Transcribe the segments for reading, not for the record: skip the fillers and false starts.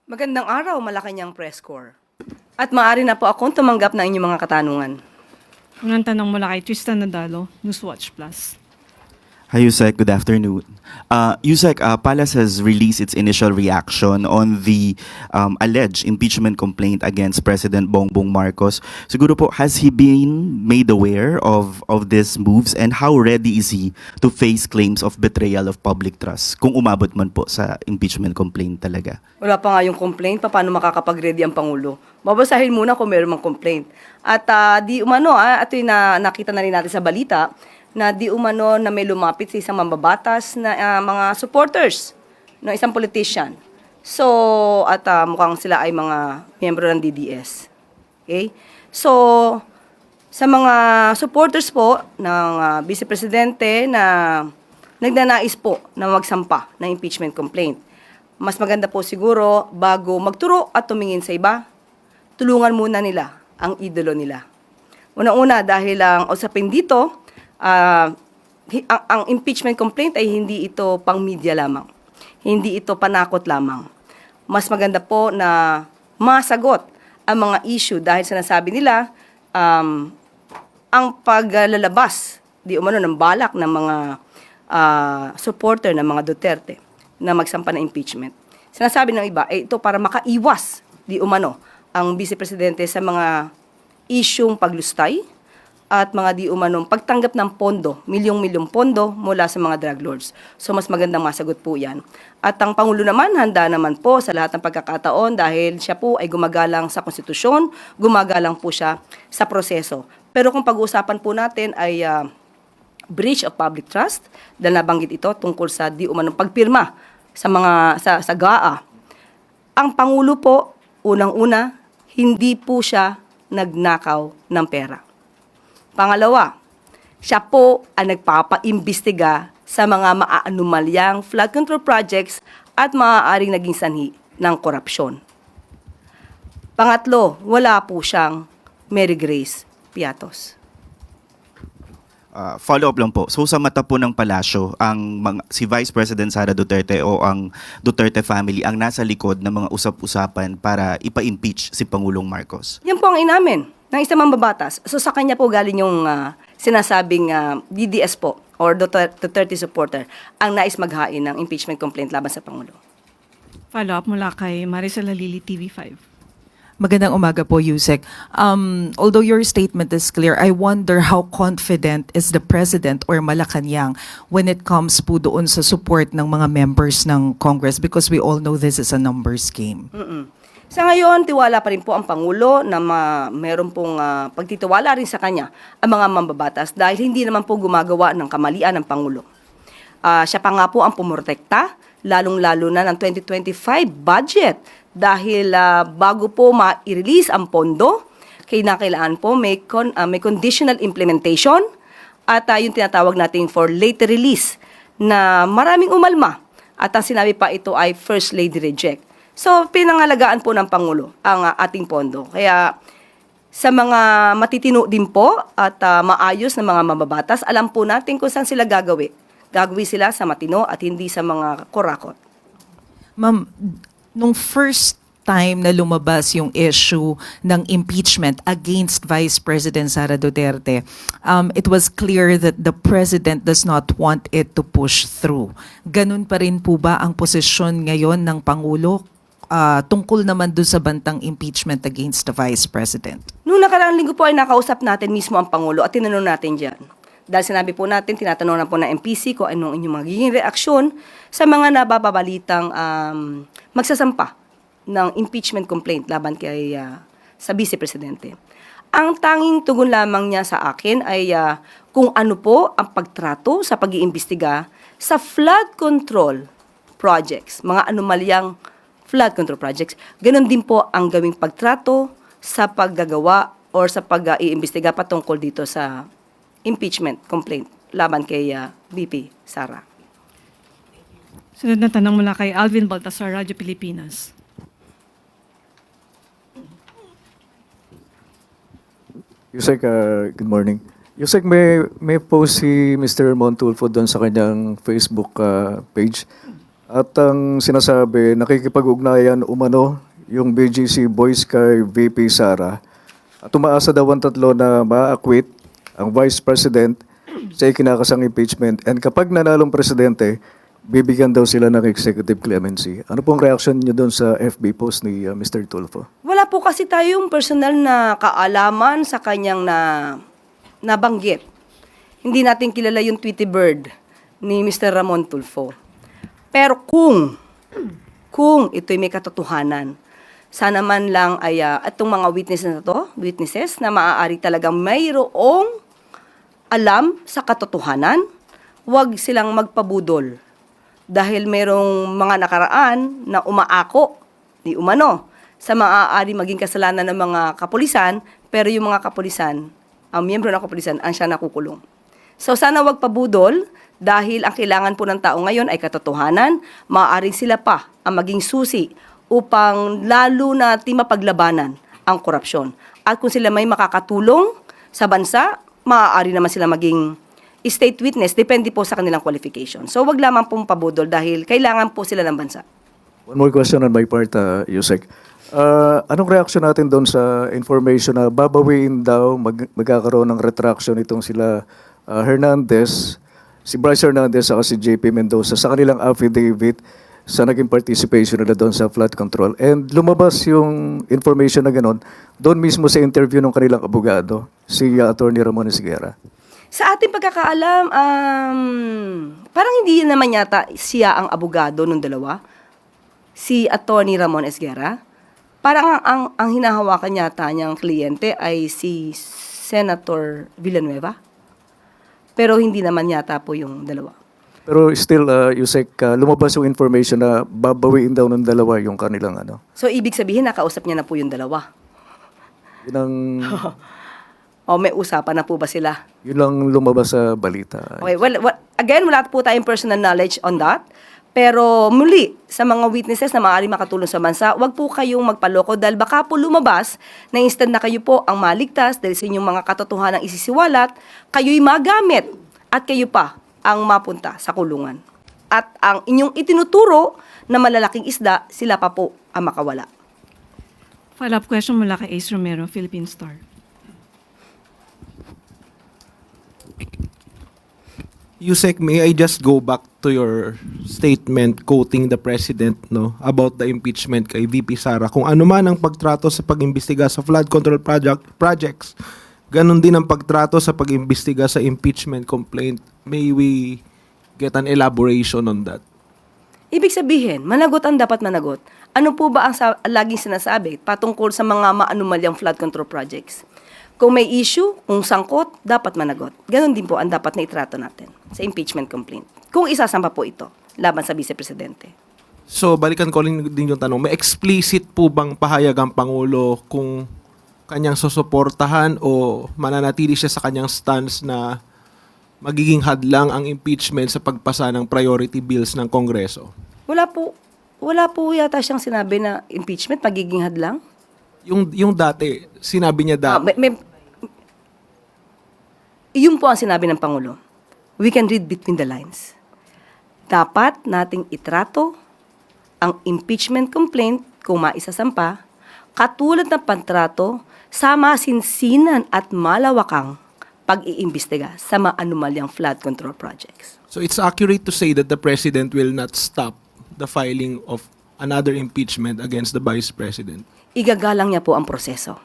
Magandang araw, Malacanang Press Corps. At maaari na po akong tumanggap ng inyong mga katanungan. Unang tanong mula kay Tristan Nadalo, Newswatch Plus. Hi, Yusek. Good afternoon. Yusek, Palace has released its initial reaction on the alleged impeachment complaint against President Bongbong Marcos. Siguro po, has he been made aware of these moves, and how ready is he to face claims of betrayal of public trust kung umabot man po sa impeachment complaint talaga? Wala pa nga yung complaint, paano makakapag-ready ang Pangulo? Babasahin muna kung meron mang complaint. At di umano, ito yung nakita na rin natin sa balita, na di umano na may lumapit sa isang mambabatas na mga supporters ng isang politician. So, at mukhang sila ay mga miyembro ng DDS. Okay? So, sa mga supporters po ng Vice Presidente na nagnanais po na magsampa ng impeachment complaint, mas maganda po siguro bago magturo at tumingin sa iba, tulungan muna nila ang idolo nila. Una-una dahil ang usapin dito, ang impeachment complaint ay hindi ito pang media lamang. Hindi ito panakot lamang. Mas maganda po na masagot ang mga issue dahil sinasabi nila ang paglalabas di umano ng balak ng mga supporter ng mga Duterte na magsampa ng impeachment. Sinasabi ng iba, ito para makaiwas di umano ang Vice Presidente sa mga isyung paglustay at mga di umanong pagtanggap ng pondo, milyong-milyong pondo mula sa mga drug lords. So mas magandang masagot po yan. At ang Pangulo naman, handa naman po sa lahat ng pagkakataon dahil siya po ay gumagalang sa konstitusyon, gumagalang po siya sa proseso. Pero kung pag-uusapan po natin ay breach of public trust, dahil nabanggit ito tungkol sa di umanong pagpirma sa GAA. Ang Pangulo po, unang-una, hindi po siya nagnakaw ng pera. Pangalawa, siya po ang nagpapaimbestiga sa mga maaanumalyang flood control projects at maaaring naging sanhi ng korupsyon. Pangatlo, wala po siyang Mary Grace Piatos. Follow-up lang po. So sa mata po ng palasyo, si Vice President Sara Duterte o ang Duterte family ang nasa likod ng mga usap-usapan para ipa-impeach si Pangulong Marcos? Yan po ang inamin ng isang mambabatas. So sa kanya po galing yung sinasabing DDS po or Duterte supporter ang nais maghain ng impeachment complaint laban sa Pangulo. Follow-up mula kay Maricel Halili, TV5. Magandang umaga po, Yusek. Although your statement is clear, I wonder how confident is the President or Malacanang when it comes po doon sa support ng mga members ng Congress, because we all know this is a numbers game. Sa ngayon, tiwala pa rin po ang Pangulo na meron pong pagtitiwala rin sa kanya ang mga mambabatas dahil hindi naman po gumagawa ng kamalian ng Pangulo. Siya pa nga po ang pumortekta, lalong-lalo na ng 2025 budget dahil bago po ma-release ang pondo, kailangan po may conditional implementation at yung tinatawag natin for late release na maraming umalma at ang sinabi pa ito ay First Lady reject. So, pinangalagaan po ng Pangulo ang ating pondo. Kaya, sa mga matitino din po at maayos na mga mababatas, alam po natin kung saan sila gagawi. Gagawi sila sa matino at hindi sa mga kurakot. Ma'am, nung first time na lumabas yung issue ng impeachment against Vice President Sara Duterte, it was clear that the President does not want it to push through. Ganun pa rin po ba ang posisyon ngayon ng Pangulo tungkol naman doon sa bantang impeachment against the Vice President? Noong nakaraang linggo po ay nakausap natin mismo ang Pangulo at tinanong natin dyan. Dahil sinabi po natin, tinatanong na po ng MPC kung anong inyong magiging reaksyon sa mga nababalitang magsasampa ng impeachment complaint laban kay sa Vice Presidente. Ang tanging tugon lamang niya sa akin ay kung ano po ang pagtrato sa pag-iimbestiga sa flood control projects, mga anomalyang flood control projects. Ganon din po ang gawing pagtrato sa paggagawa or sa pag-iimbestiga patungkol dito sa impeachment complaint laban kay VP Sara. Sunod na tanong mula kay Alvin Baltasar, Radyo Pilipinas. Yusek, good morning. Yusek, may post si Mr. Montulfo doon sa kanyang Facebook page At ang sinasabi, nakikipag-ugnayan umano yung BGC Boys kay VP Sara. At umaasa daw ang tatlo na ma-acquit ang Vice President sa ikinakasang impeachment. And kapag nanalong presidente, bibigyan daw sila ng executive clemency. Ano pong reaction niyo doon sa FB post ni Mr. Tulfo? Wala po kasi tayong personal na kaalaman sa kanyang nabanggit. Hindi natin kilala yung Tweety Bird ni Mr. Ramon Tulfo. Pero kung ito'y may katotohanan, sana man lang ay itong mga witnesses na maaari talagang mayroong alam sa katotohanan, huwag silang magpabudol. Dahil merong mga nakaraan na umaako, di umano, sa maaari maging kasalanan ng mga kapulisan, pero yung mga kapulisan, ang miyembro ng kapulisan, ang siya nakukulong. So sana wag pabudol, dahil ang kailangan po ng tao ngayon ay katotohanan, maaaring sila pa ang maging susi upang lalo natin mapaglabanan ang korupsyon. At kung sila may makakatulong sa bansa, maaari naman sila maging state witness, depende po sa kanilang qualification. So wag lamang pong pabudol dahil kailangan po sila ng bansa. One more question on my part, Yusek. Anong reaction natin doon sa information na babawiin daw, magkakaroon ng retraction itong sila Hernandez, si Bryce Hernandez at si JP Mendoza sa kanilang affidavit sa naging participation nila doon sa flood control. And lumabas yung information na gano'n doon mismo sa interview ng kanilang abogado, si Attorney Ramon Esguerra. Sa ating pagkakaalam, parang hindi naman yata siya ang abogado ng dalawa, si Attorney Ramon Esguerra. Parang ang hinahawakan yata niyang kliyente ay si Senator Villanueva. Pero hindi naman yata po yung dalawa. Pero still, Yusek, lumabas yung information na babawiin daw ng dalawa yung kanilang ano. So ibig sabihin, nakausap niya na po yung dalawa. Yun ang, O may usapan na po ba sila? yun lang lumabas sa balita. Okay, well, again, wala po tayong personal knowledge on that. Pero muli, sa mga witnesses na maaari makatulong sa bansa, wag po kayong magpaloko dahil baka po lumabas na instant na kayo po ang maligtas dahil sa inyong mga katotohanang isisiwalat, kayo'y magamit at kayo pa ang mapunta sa kulungan. At ang inyong itinuturo na malalaking isda, sila pa po ang makawala. Follow-up question mula kay Ace Romero, Philippine Star. Yusek, may I just go back to your statement quoting the President about the impeachment kay VP Sara. Kung ano man ang pagtrato sa pag-imbestiga sa flood control projects, ganun din ang pagtrato sa pag-imbestiga sa impeachment complaint. May we get an elaboration on that? Ibig sabihin, managot ang dapat managot. Ano po ba ang laging sinasabi patungkol sa mga maanumalyang flood control projects? Kung may issue, kung sangkot, dapat managot. Ganon din po ang dapat na itrato natin sa impeachment complaint. Kung isasampa po ito laban sa Vice Presidente. So, balikan ko rin din yung tanong. May explicit po bang pahayag ang Pangulo kung kanyang susuportahan o mananatili siya sa kanyang stance na magiging hadlang ang impeachment sa pagpasa ng priority bills ng Kongreso? Wala po yata siyang sinabi na impeachment magiging hadlang. Yung dati, sinabi niya dati. Iyon po ang sinabi ng Pangulo. We can read between the lines. Dapat nating itrato ang impeachment complaint kung maisasampa, katulad ng pantrato sa masinsinan at malawakang pag-iimbestiga sa mga anomalyang flood control projects. So it's accurate to say that the President will not stop the filing of another impeachment against the Vice President? Igagalang niya po ang proseso.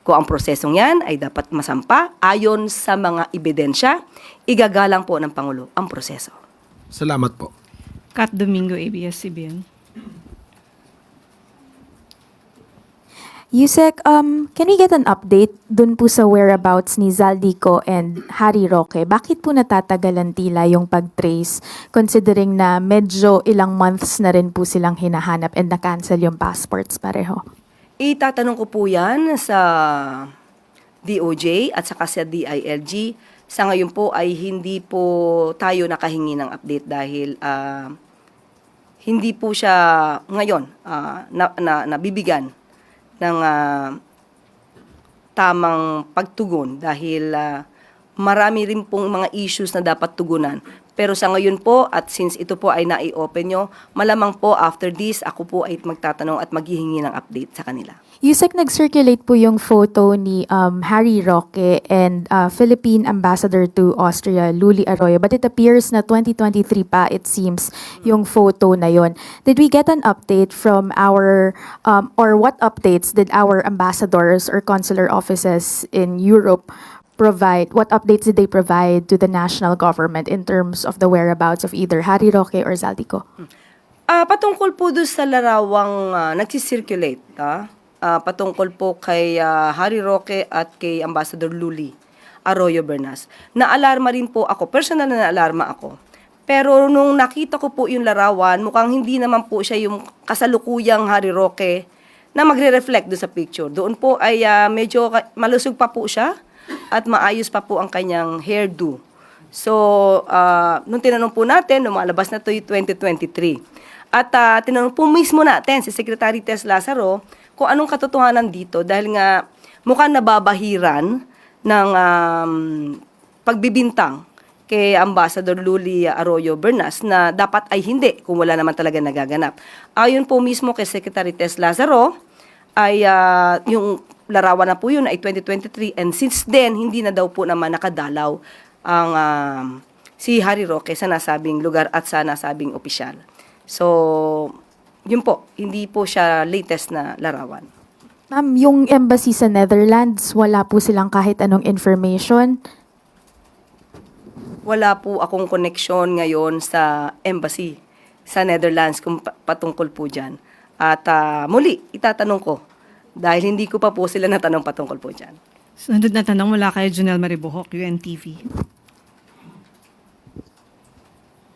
Kung ang prosesong yan ay dapat masampa ayon sa mga ebidensya, igagalang po ng Pangulo ang proseso. Salamat po. Kat Domingo, ABS-CBN. Yusek, can we get an update dun po sa whereabouts ni Zaldico and Harry Roque? Bakit po natatagalan tila yung pag-trace considering na medyo ilang months na rin po silang hinahanap and na-cancel yung passports pareho? Itatanong ko po yan sa DOJ at saka sa DILG. Sa ngayon po ay hindi po tayo nakahingi ng update dahil hindi po siya ngayon nabibigyan ng tamang pagtugon dahil marami rin pong mga issues na dapat tugunan. Pero sa ngayon po, at since ito po ay nai-open nyo, malamang po after this, ako po ay magtatanong at maghihingi ng update sa kanila. Yusek, nag-circulate po yung photo ni Harry Roque and Philippine Ambassador to Austria, Luli Arroyo. But it appears na 2023 pa, it seems, yung photo na yon. Did we get an update from our, or what updates did our ambassadors or consular offices in Europe provide? What updates did they provide to the national government in terms of the whereabouts of either Harry Roque or Zaldico? Patungkol po doon sa larawang nagsisirculate, patungkol po kay Harry Roque at kay Ambassador Luli Arroyo Bernas. Naalarma rin po ako, personal na naalarma ako. Pero nung nakita ko po yung larawan, mukhang hindi naman po siya yung kasalukuyang Harry Roque na magre-reflect doon sa picture. Doon po ay medyo malusog pa po siya at maayos pa po ang kanyang hairdo. So, nung tinanong po natin, lumalabas na ito yung 2023. At tinanong po mismo natin si Secretary Tess Lazaro kung anong katotohanan dito dahil nga mukhang nababahiran ng pagbibintang kay Ambassador Luli Arroyo Bernas na dapat ay hindi kung wala naman talaga nagaganap. Ayon po mismo kay Secretary Tess Lazaro ay yung larawan na po yun ay 2023 and since then hindi na daw po naman nakadalaw ang si Harry Roque sa nasabing lugar at sa nasabing opisyal. So, yun po, hindi po siya latest na larawan. Ma'am, yung embassy sa Netherlands, wala po silang kahit anong information. Wala po akong koneksyon ngayon sa embassy sa Netherlands kung patungkol po dyan. At muli, itatanong ko dahil hindi ko pa po sila natanong patungkol po dyan. Sunod na tanong mula kay Junel Maribohok, UNTV.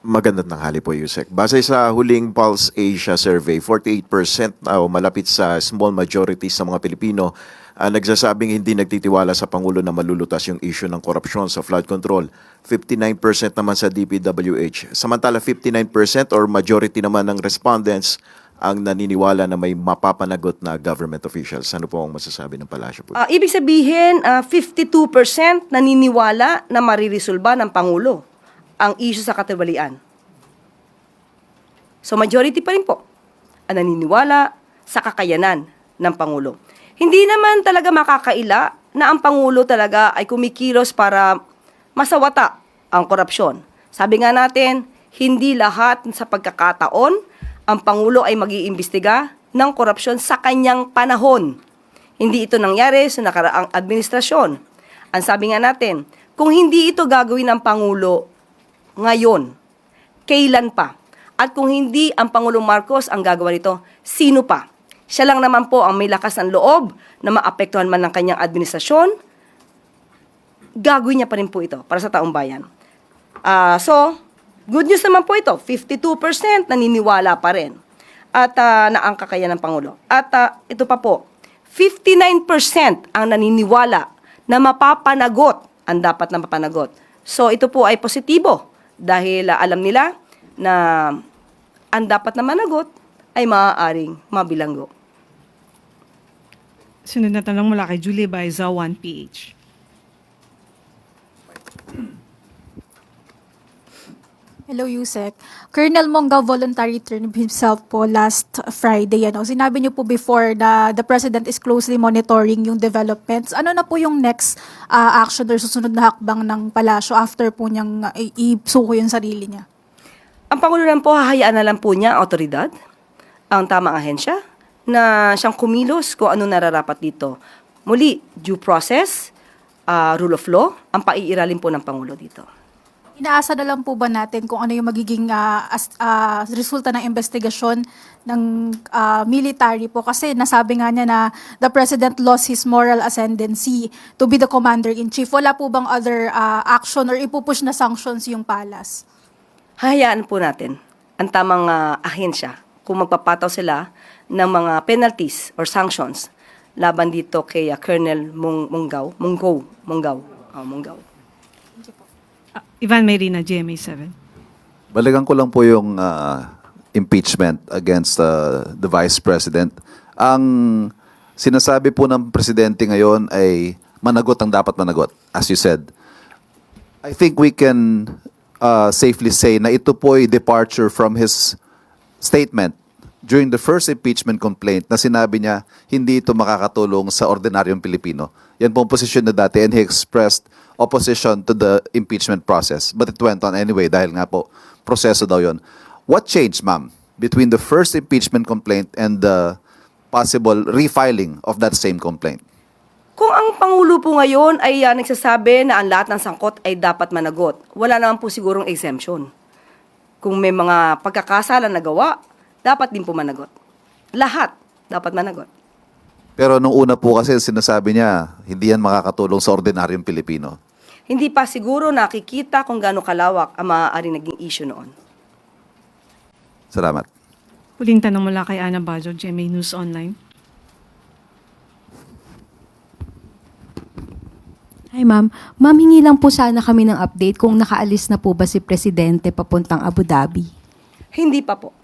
Magandang tanghali po, Yusek. Base sa huling Pulse Asia survey, 48% o malapit sa small majority sa mga Pilipino nagsasabing hindi nagtitiwala sa Pangulo na malulutas yung issue ng korupsyon sa flood control. 59% naman sa DPWH. Samantala 59% or majority naman ng respondents ang naniniwala na may mapapanagot na government officials. Ano po ang masasabi ng palasyo po? Ibig sabihin, 52% naniniwala na mariresolba ng Pangulo ang issue sa katiwalian. So majority pa rin po ang naniniwala sa kakayanan ng Pangulo. Hindi naman talaga makakaila na ang Pangulo talaga ay kumikilos para masawata ang korupsyon. Sabi nga natin, hindi lahat sa pagkakataon ang Pangulo ay mag-iimbestiga ng korupsyon sa kanyang panahon. Hindi ito nangyari sa nakaraang administrasyon. Ang sabi nga natin, kung hindi ito gagawin ng Pangulo ngayon, kailan pa? At kung hindi ang Pangulong Marcos ang gagawa nito, sino pa? Siya lang naman po ang may lakas ng loob na maapektuhan man ng kanyang administrasyon. Gagawin niya pa rin po ito para sa taong bayan. So, good news naman po ito. 52% naniniwala pa rin at na ang kakayanan ng Pangulo. At ito pa po, 59% ang naniniwala na mapapanagot ang dapat na mapanagot. So, ito po ay positibo dahil alam nila na ang dapat na managot ay maaaring mabilanggo. Sunod na tanong mula kay Julie Baiza, 1PH. Hello, Yusek. Colonel Mongao voluntary turned himself po last Friday. Sinabi niyo po before na the President is closely monitoring yung developments. Ano na po yung next action or susunod na hakbang ng palasyo after po niyang isuko yung sarili niya? Ang Pangulo lang po, hahayaan na lang po niya ang otoridad, ang tamang ahensya, na siyang kumilos kung anong nararapat dito. Muli, due process, rule of law, ang paiiralin po ng Pangulo dito. Inaasa na lang po ba natin kung ano yung magiging resulta ng investigasyon ng military po? Kasi nasabi nga niya na the President lost his moral ascendancy to be the commander-in-chief. Wala po bang other action or ipupush na sanctions yung palas? Hahayaan po natin ang tamang ahensya kung magpapataw sila ng mga penalties or sanctions laban dito kay Colonel Mongao. Ivan Mayrina, GMA7. Balikan ko lang po yung impeachment against the Vice President. Ang sinasabi po ng Presidente ngayon ay managot ang dapat managot, as you said. I think we can safely say na ito po ay departure from his statement during the first impeachment complaint na sinabi niya hindi ito makakatulong sa ordinaryong Pilipino. Yan po ang posisyon na dati and he expressed opposition to the impeachment process. But it went on anyway dahil nga po proseso daw yon. What changed, ma'am, between the first impeachment complaint and the possible refiling of that same complaint? Kung ang Pangulo po ngayon ay nagsasabi na ang lahat ng sangkot ay dapat managot, wala naman po sigurong exemption. Kung may mga pagkakasala na gawa, dapat din po managot. Lahat dapat managot. Pero nung una po kasi sinasabi niya, hindi yan makakatulong sa ordinaryong Pilipino. Hindi pa siguro nakikita kung gaano kalawak ang maaaring naging issue noon. Salamat. Huling tanong mula kay Ana Bajo, GMA News Online. Hi ma'am. Ma'am, hingi lang po sana kami ng update kung nakaalis na po ba si Presidente papuntang Abu Dhabi. Hindi pa po.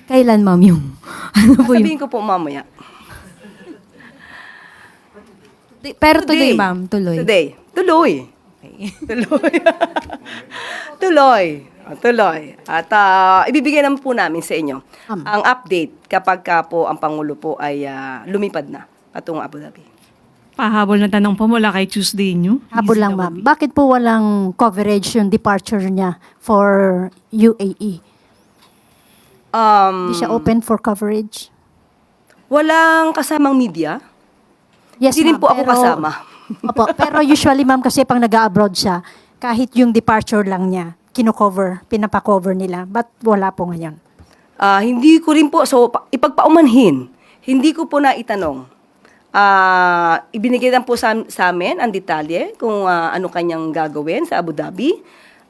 Kailan ma'am yung ano po yung... Sabihin ko po mamaya. Pero tuloy ma'am, tuloy. Today. Tuloy. Tuloy. Tuloy. Tuloy. At ibibigay naman po namin sa inyo ang update kapag ka po ang Pangulo po ay lumipad na patungong Abu Dhabi. Pahabol na tanong po mula kay Tuesday New. Habol lang, ma'am. Bakit po walang coverage yung departure niya for UAE? Hindi siya open for coverage? Walang kasamang media. Yes, Hindi rin ma'am, po ako kasama. Opo, pero usually, ma'am, kasi pang nag-abroad siya, kahit yung departure lang niya, kino-cover, pinapakover nila. Ba't wala po ngayon? Hindi ko rin po, so ipagpaumanhin, hindi ko po na itanong. Ibinigay lang po sa amin ang detalye kung ano kanyang gagawin sa Abu Dhabi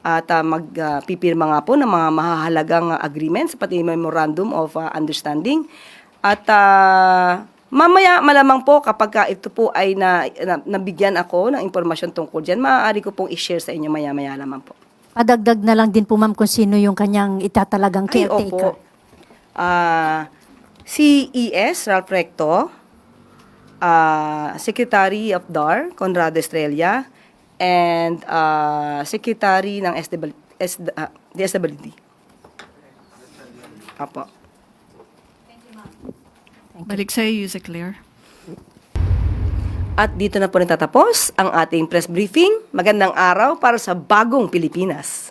at magpipirma nga po ng mga mahahalagang agreements pati memorandum of understanding. At mamaya malamang po kapag ito po ay nabigyan ako ng impormasyon tungkol dyan, maaari ko pong i-share sa inyo maya-maya lamang po. Padagdag na lang din po, ma'am, kung sino yung kanyang itatalagang Ay, caretaker. opo. Si E.S. Ralph Recto, Secretary of DAR, Conrado Estrella, and Secretary ng DSWD. Apo. Balik sa iyo, Yusek Claire. At dito na po natatapos ang ating press briefing. Magandang araw para sa bagong Pilipinas.